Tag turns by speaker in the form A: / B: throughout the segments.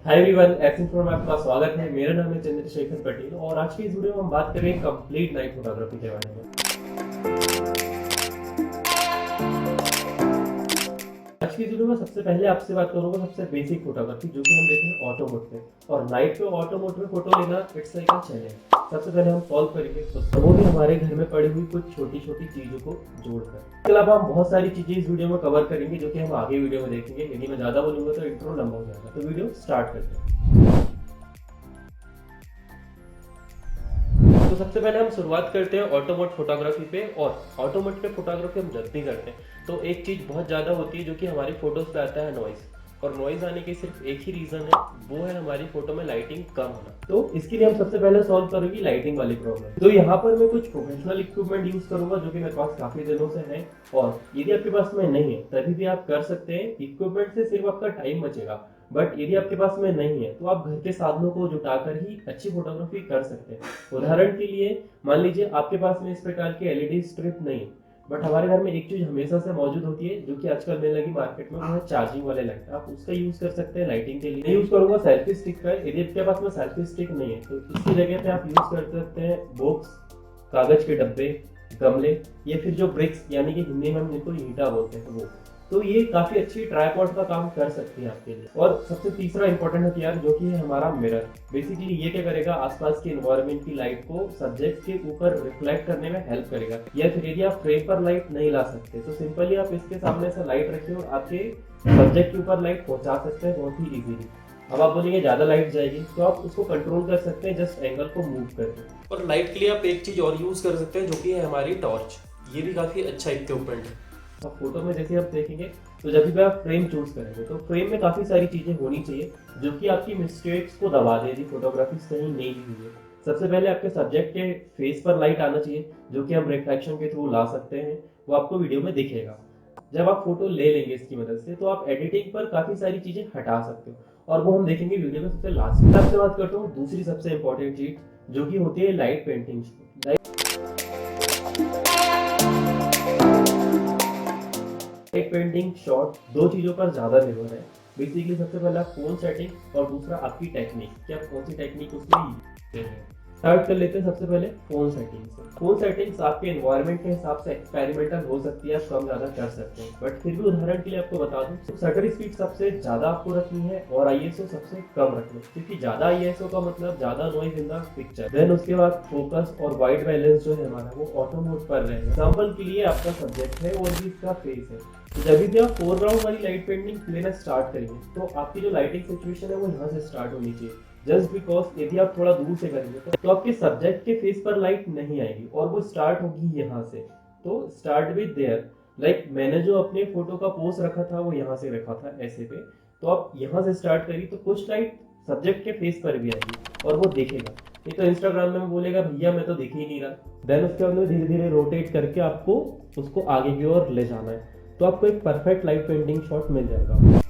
A: Hi everyone, action में आपका स्वागत है। मेरा नाम है चंद्रशेखर पटेल और आज की इस वीडियो में हम बात करेंगे कंप्लीट नाइट फोटोग्राफी के बारे में। आज की वीडियो में सबसे पहले आपसे बात करूंगा सबसे बेसिक फोटोग्राफी, जो कि हम देखते हैं ऑटो मोड पे। और नाइट पे ऑटो मोड में फोटो लेना इट्स लाइक अ चैलेंज। सबसे पहले हम सॉल्व करेंगे तो वो भी हमारे घर में पड़ी हुई कुछ छोटी छोटी चीजों को जोड़कर। इसके अलावा हम बहुत सारी चीजें इस वीडियो में कवर करेंगे, जो कि हम आगे वीडियो में देखेंगे। यदि मैं ज्यादा बोलूंगा तो इंट्रो लंबा हो जाएगा, तो वीडियो स्टार्ट करते हैं। तो सबसे पहले हम शुरुआत करते हैं ऑटो मोड फोटोग्राफी पे। और ऑटो मोड पे फोटोग्राफी हम जब भी करते हैं तो एक चीज बहुत ज्यादा होती है जो कि हमारी फोटोज पे आता है, नॉइज। और नॉइज आने के सिर्फ एक ही रीजन है, वो है हमारी फोटो में लाइटिंग कम होना। तो इसके लिए हम सबसे पहले सॉल्व करेंगे लाइटिंग वाली प्रॉब्लम। तो यहाँ पर मैं कुछ प्रोफेशनल इक्विपमेंट यूज करूंगा जो कि मेरे पास काफी दिनों से है। और यदि आपके पास में नहीं है तभी भी आप कर सकते हैं। इक्विपमेंट से सिर्फ आपका टाइम बचेगा, बट यदि आपके पास में नहीं है तो आप घर के साधनों को जुटाकर ही अच्छी फोटोग्राफी कर सकते हैं। उदाहरण के लिए मान लीजिए आपके पास में इस प्रकार की एलईडी स्ट्रिप नहीं है, बट हमारे घर में एक चीज हमेशा से मौजूद होती है जो कि आजकल मिलने लगी मार्केट में, वो है चार्जिंग वाले लाइट। आप उसका यूज कर सकते हैं लाइटिंग के लिए। मैं यूज करूंगा सेल्फी स्टिक का। यदि आपके पास में सेल्फी स्टिक नहीं है तो इसकी जगह पे आप यूज कर सकते हैं बॉक्स, कागज के डब्बे, गमले, या फिर जो ब्रिक्स यानी कि हिंदी में हम जिनको ईंटा बोलते हैं वो। तो ये काफी अच्छी ट्राइपॉड का काम कर सकती है आपके लिए। और सबसे तीसरा इंपॉर्टेंट हथियार जो कि है हमारा मिरर। बेसिकली ये क्या करेगा, आसपास के एनवायरनमेंट की लाइट को सब्जेक्ट के ऊपर रिफ्लेक्ट करने में हेल्प करेगा। या फिर यदि आप फ्रेम पर लाइट नहीं ला सकते तो सिंपली आप इसके सामने से लाइट रखिए और आपके सब्जेक्ट के ऊपर लाइट पहुंचा सकते हैं बहुत ही इजीली। अब आप बोलेंगे ज्यादा लाइट जाएगी, तो आप उसको कंट्रोल कर सकते हैं जस्ट एंगल को मूव करके। और लाइट के लिए आप एक चीज और यूज कर सकते हैं जो कि है हमारी टॉर्च। ये भी काफी अच्छा इक्विपमेंट है। अब फोटो में जैसे आप देखेंगे तो जब भी आप फ्रेम चूज करेंगे तो फ्रेम में काफी सारी चीजें होनी चाहिए जो कि आपकी मिस्टेक्स को दबा दे, यदि फोटोग्राफी सही नहीं हुई है। सबसे पहले आपके सब्जेक्ट के फेस पर लाइट आना चाहिए, जो कि हम रिफ्लेक्शन के थ्रू ला सकते हैं। वो आपको वीडियो में दिखेगा। जब आप फोटो ले लेंगे इसकी मदद से तो आप एडिटिंग पर काफी सारी चीजें हटा सकते हो, और वो हम देखेंगे वीडियो में सबसे लास्ट में। आपसे बात करता हूँ दूसरी सबसे इंपॉर्टेंट चीज जो कि होती है light painting. Light painting shot दो चीजों पर ज्यादा निर्भर है। बेसिकली सबसे पहला फोन सेटिंग और दूसरा आपकी टेक्निक, कि आप कौन सी टेक्निक उसमें यूज करते हैं। स्टार्ट कर लेते हैं सबसे पहले फोन सेटिंग्स से। फोन सेटिंग्स आपके एनवायरनमेंट के हिसाब से एक्सपेरिमेंटल हो सकती है, आप कम ज्यादा कर सकते हैं। बट फिर भी उदाहरण के लिए आपको बता दूं, शटर स्पीड सबसे ज्यादा आपको रखनी है और आईएसओ सबसे कम रखनी है, क्योंकि ज्यादा आईएसओ का मतलब ज्यादा noise in the picture. Then उसके बाद फोकस और वाइट बैलेंस जो है हमारा, वो ऑटो मोड पर रहेगा। एग्जांपल के लिए आपका सब्जेक्ट है और भी इसका फेस है, तो जब भी आप फोरग्राउंड वाली लाइट पेंटिंग लेना स्टार्ट करेंगे तो आपकी जो लाइटिंग सिचुएशन है वो यहाँ से स्टार्ट होनी चाहिए। जस्ट बिकॉज यदि आप थोड़ा दूर से करेंगे तो आपके सब्जेक्ट के फेस पर लाइट नहीं आएगी और वो स्टार्ट होगी यहाँ से। तो स्टार्ट विद देयर। लाइक मैंने जो अपने फोटो का पोज रखा था वो यहाँ से रखा था ऐसे पे, तो आप यहाँ से स्टार्ट करिए तो कुछ लाइट सब्जेक्ट के फेस पर भी आएगी और वो देखेगा। नहीं तो इंस्टाग्राम में बोलेगा भैया मैं तो दिख ही नहीं रहा। देन उसके बाद में धीरे धीरे रोटेट करके आपको उसको आगे की ओर ले जाना है, तो आपको एक परफेक्ट लाइट पेंटिंग शॉट मिल जाएगा।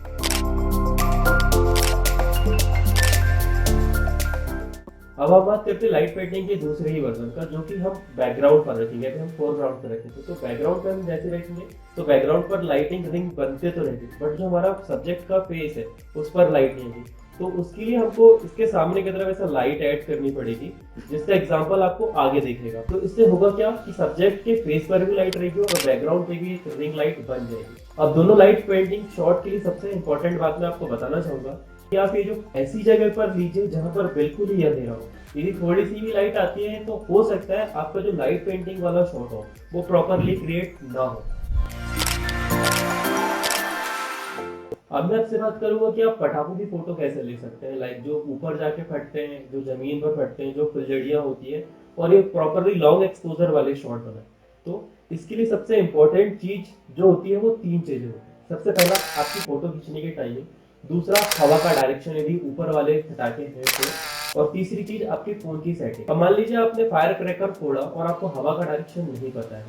A: अब हम बात करते हैं लाइट पेंटिंग के दूसरे ही वर्जन का, जो कि हम बैकग्राउंड पर रखेंगे। अभी हम फोरग्राउंड पर रखेंगे तो बैकग्राउंड पर हम जैसे रखेंगे तो बैकग्राउंड पर लाइटिंग रिंग बनते तो रहेगी, बट जो हमारा सब्जेक्ट का फेस है उस पर लाइट नहीं आएगी। तो उसके लिए हमको इसके सामने की तरफ ऐसा लाइट ऐड करनी पड़ेगी, जिसका एग्जांपल आपको आगे दिखेगा। तो इससे होगा क्या कि सब्जेक्ट के फेस पर भी लाइट रहेगी और बैकग्राउंड पे भी एक रिंग लाइट बन जाएगी। अब दोनों लाइट पेंटिंग शॉट के लिए सबसे इंपॉर्टेंट बात मैं आपको बताना चाहूंगा कि आप ये जो ऐसी जगह पर लीजिए जहां पर बिल्कुल ही अंधेरा हो। यदि थोड़ी सी भी लाइट आती है तो हो सकता है आपका जो लाइट पेंटिंग वाला शॉट हो वो प्रॉपरली क्रिएट ना हो। अब मैं आपसे बात करूंगा कि आप पटाखों की फोटो कैसे ले सकते हैं, लाइक जो ऊपर जाके फटते हैं, जो जमीन पर फटते हैं, जो फुलझड़ियां होती है, और ये प्रॉपरली लॉन्ग एक्सपोजर वाले शॉट बनाए। तो इसके लिए सबसे इंपॉर्टेंट चीज जो होती है वो तीन चीजें होती है। सबसे पहला आपकी फोटो खींचने की टाइमिंग, दूसरा हवा का डायरेक्शन यदि ऊपर वाले पटाखे हैं तो, और तीसरी चीज आपके फोन की सेटिंग। अब मान लीजिए आपने फायर क्रैकर फोड़ा और आपको हवा का डायरेक्शन नहीं पता है,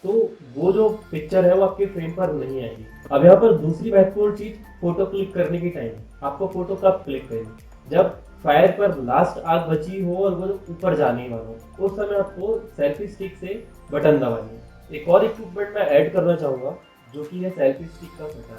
A: तो वो जो पिक्चर है वो आपके फ्रेम पर नहीं आएगी। अब यहाँ पर दूसरी महत्वपूर्ण चीज फोटो क्लिक करने की टाइम। आपको फोटो कब क्लिक करनी, जब फायर पर लास्ट आग बची हो और वो ऊपर जाने वाला हो, उस समय आपको सेल्फी स्टिक से बटन दबानी है। एक और इक्विपमेंट मैं ऐड करना चाहूंगा जो कि है सेल्फी स्टिक का बटन।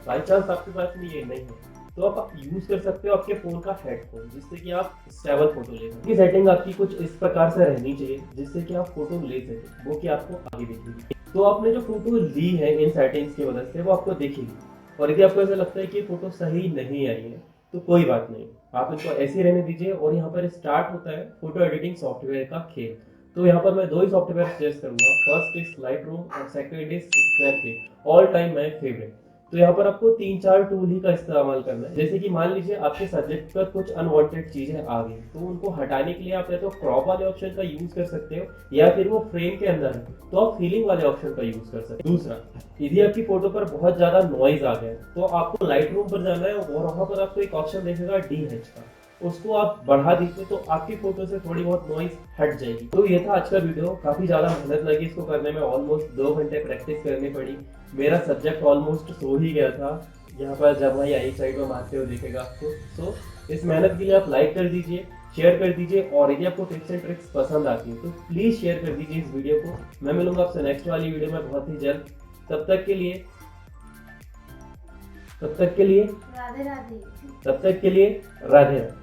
A: बाई चांस आपके पास में ये नहीं है तो आप यूज कर सकते हो आपके फोन का हेडफोन, जिससे कि आप स्टेबल फोटो ले सकें। ये सेटिंग आपकी कुछ इस प्रकार से रहनी चाहिए जिससे कि आप फोटो ले सकें, वो कि आपको आगे दिखेगी। तो आपने जो फोटो ली है इन सेटिंग्स की मदद से वो आपको दिखेगी, और यदि आपको ऐसा लगता है कि फोटो सही नहीं आई है तो कोई बात नहीं, आप इनको ऐसे ही रहने दीजिए। और यहाँ पर स्टार्ट होता है फोटो एडिटिंग सॉफ्टवेयर का खेल। तो यहाँ पर मैं 2 ही सॉफ्टवेयर सजेस्ट करूंगा, फर्स्ट इज लाइटरूम और second is Snapdeal, all time my favourite. तो यहाँ पर आपको 3-4 टूल ही का इस्तेमाल करना है। जैसे कि मान लीजिए आपके सब्जेक्ट पर कुछ अनवांटेड चीजें आ गई, तो उनको हटाने के लिए आप या तो क्रॉप वाले ऑप्शन का यूज कर सकते हो, या फिर वो फ्रेम के अंदर है तो आप फीलिंग वाले ऑप्शन का यूज कर सकते हो। दूसरा, यदि आपकी फोटो पर बहुत ज्यादा नॉइज आ गया तो आपको लाइट रूम पर जाना है, और वहां पर आपको एक ऑप्शन देखेगा DH का, उसको आप बढ़ा दीजिए तो आपकी फोटो से थोड़ी बहुत नॉइज हट जाएगी। तो ये था आज का वीडियो। काफी ज्यादा मेहनत लगी इसको करने में, ऑलमोस्ट 2 घंटे प्रैक्टिस करनी पड़ी। मेरा सब्जेक्ट ऑलमोस्ट सो ही गया था। यहाँ पर जब वही आई साइड में मारते हुए दिखेगा आपको। तो इस मेहनत के लिए आप लाइक कर दीजिए, शेयर कर दीजिए, और यदि आपको टिप्स एंड ट्रिक्स पसंद आती है तो प्लीज शेयर कर दीजिए इस वीडियो को। मैं मिलूंगा आपसे नेक्स्ट वाली वीडियो में बहुत ही जल्द। तब तक के लिए
B: राधे राधे।
A: तब तक के लिए राधे राधे।